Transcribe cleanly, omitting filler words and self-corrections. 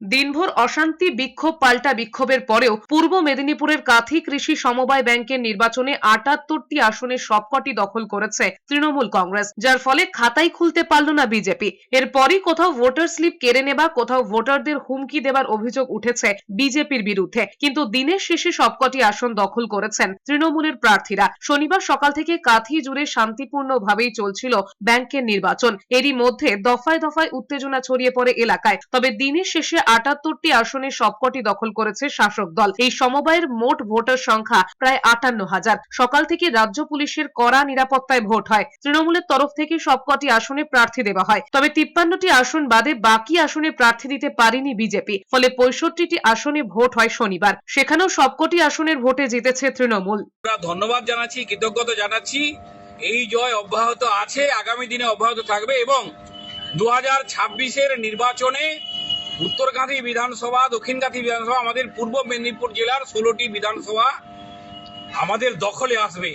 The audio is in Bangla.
দিনভর অশান্তি, বিক্ষোভ পাল্টা বিক্ষোভের পরেও পূর্ব মেদিনীপুরের কাঁথি কৃষি সমবায় ব্যাংকের নির্বাচনে ৭৮টি আসনের সবকটি দখল করেছে তৃণমূল কংগ্রেস, যার ফলে খাতাই খুলতে পারল না বিজেপি। এরপরই কোথাও ভোটার স্লিপ কেড়ে নেবা, কোথাও ভোটারদের হুমকি দেবার অভিযোগ উঠেছে বিজেপির বিরুদ্ধে। কিন্তু দিনের শেষে সবকটি আসন দখল করেছেন তৃণমূলের প্রার্থীরা। শনিবার সকাল থেকে কাঁথি জুড়ে শান্তিপূর্ণভাবেই চলছিল ব্যাংকের নির্বাচন। এরই মধ্যে দফায় দফায় উত্তেজনা ছড়িয়ে পড়ে এলাকায়। তবে দিনের শেষে ৭৮টি আসনের সবকটি দখল করেছে শাসক দল। এই সমবায়ের মোট ভোটার সংখ্যা প্রায় ৫৮,০০০। সকাল থেকে রাজ্য পুলিশের কড়া নিরাপত্তায় ভোট হয়। তৃণমূলের তরফ থেকে সবকটি আসনে প্রার্থী দেওয়া হয়। তবে ৫৩টি আসন বাদে বাকি আসনে প্রার্থী দিতে পারেনি বিজেপি। ফলে ৬৫টি আসনে ভোট হয় শনিবার। সেখানেও সবকটি আসনের ভোটে জিতেছে তৃণমূল। ধন্যবাদ জানাচ্ছি, কৃতজ্ঞতা জানাচ্ছি। এই জয় অব্যাহত আছে, আগামী দিনে অব্যাহত থাকবে এবং ২০২৬-এর নির্বাচনে উত্তরকাঁথি বিধানসভা, দক্ষিণকাঁথি বিধানসভা, আমাদের পূর্ব মেদিনীপুর জেলার ১৬টি বিধানসভা আমাদের দখলে আসবে।